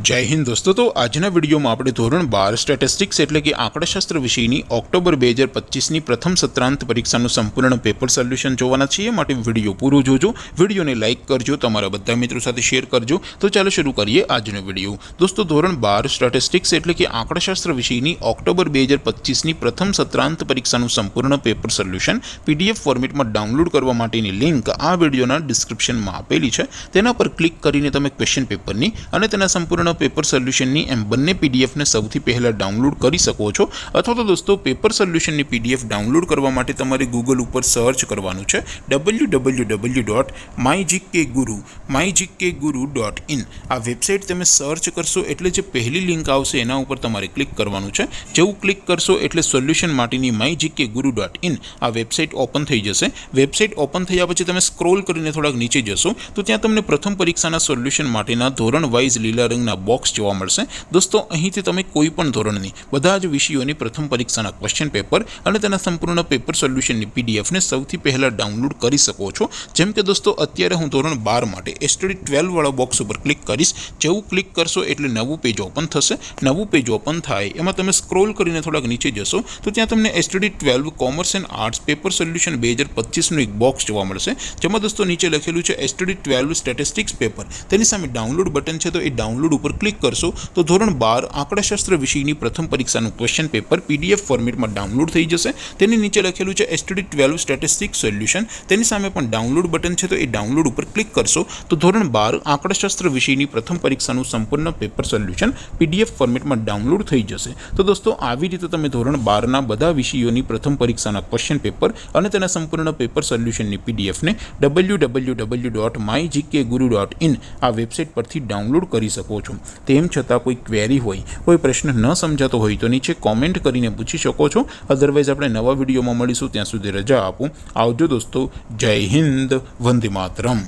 जय हिंद दोस्तों। तो आजना विडियो में આપણે ધોરણ 12 સ્ટેટિસ્ટિક્સ એટલે કે આંકડાશાસ્ત્ર વિષયની ઓક્ટોબર 2025 ની પ્રથમ સત્રાંત પરીક્ષાનું સંપૂર્ણ પેપર સોલ્યુશન જોવાના છીએ। માટે વિડિયો પૂરો જોજો, વિડિયોને લાઈક કરજો, તમારા બધા મિત્રો સાથે શેર કરજો। તો ચાલો શરૂ કરીએ આજનો વિડિયો। દોસ્તો ધોરણ 12 સ્ટેટિસ્ટિક્સ એટલે કે આંકડાશાસ્ત્ર વિષયની ઓક્ટોબર 2025 ની પ્રથમ સત્રાંત પરીક્ષાનું સંપૂર્ણ પેપર સોલ્યુશન પીડીએફ ફોર્મેટમાં ડાઉનલોડ કરવા માટેની લિંક આ વિડિયોના ડિસ્ક્રિપ્શનમાં આપેલી છે। તેના પર ક્લિક કરીને તમે ક્વેશ્ચન પેપરની અને તેના સંપૂર્ણ पेपर सोल्यूशन एम बने पीडीएफ ने सौथी पहला डाउनलॉड कर सको छो। अथवा तो दोस्तों पेपर सोल्यूशन की पीडीएफ डाउनलॉड करवा माटे तमारे गूगल पर सर्च करवानुं छे www.mygkguru.in। आ वेबसाइट तमे सर्च करशो एटले जे पहली लिंक आवशे एना उपर तमारे क्लिक करवानुं छे। जेवुं क्लिक करशो एटले सोल्यूशन माटेनी mygkguru.in आ वेबसाइट ओपन थई जशे। वेबसाइट ओपन थया पछी तमे स्क्रॉल करीने थोड़ा नीचे जशो तो त्यां तमने प्रथम परीक्षाना सोल्यूशन माटेना धोरण वाइज लीला रंगना बॉक्स जोवा मळशे। दोस्तों અહીંથી તમે કોઈ પણ ધોરણની બધા જ વિષયોની પ્રથમ પરીક્ષાના ક્વેશ્ચન પેપર અને તેના સંપૂર્ણ પેપર સોલ્યુશનની પીડીએફ ને સૌથી પહેલા ડાઉનલોડ કરી શકો છો। જેમ કે દોસ્તો અત્યારે હું ધોરણ 12 માટે એસટીડી 12 વાળા બોક્સ ઉપર ક્લિક કરીશ। જેવું ક્લિક કરશો એટલે નવું પેજ ઓપન થશે। નવું પેજ ઓપન થાય એમાં તમે સ્ક્રોલ કરીને થોડાક નીચે જશો તો ત્યાં તમને STD 12 commerce and arts paper solution 2025 નું એક બોક્સ જોવા મળશે। જેમાં दोस्तों नीचे लखेलू है एसटीडी 12 स्टेटिस्टिक्स पेपर। तेनी सामे डाउनलॉड बटन है तो ये डाउनलॉड पर क्लिक करशो तो धोरण 12 आंकड़ाशास्त्र विषयनी प्रथम परीक्षाનું क्वेश्चन पेपर पीडीएफ फॉर्मेट में डाउनलॉड थई जशे। तेनी नीचे लखेलू है एसटीडी 12 स्टेटिस्टिक्स सोल्यूशन। तेनी सामे पण डाउनलॉड बटन है तो ये डाउनलॉड पर क्लिक करशो तो धोरण 12 आंकड़ाशास्त्र विषयनी प्रथम परीक्षाનું संपूर्ण पेपर सोल्यूशन पीडीएफ फॉर्मेट में डाउनलॉड थई जशे। तो दोस्तों આવી રીતે તમે ધોરણ 12 ના બધા વિષયોની પ્રથમ પરીક્ષાના ક્વેશ્ચન પેપર અને તેના સંપૂર્ણ પેપર સોલ્યુશનની પીડીએફ ને www.mygkguru.in આ વેબસાઇટ પરથી ડાઉનલોડ કરી શકો છો। તેમ છતાં કોઈ ક્વેરી હોય, કોઈ પ્રશ્ન ન સમજાતો હોય તો નીચે કોમેન્ટ કરીને પૂછી શકો છો। અધરવાઇઝ આપણે નવા વિડીયોમાં મળીશું, ત્યાં સુધી રજા આપો। આવજો દોસ્તો। જય હિન્દ, વંદે માતરમ।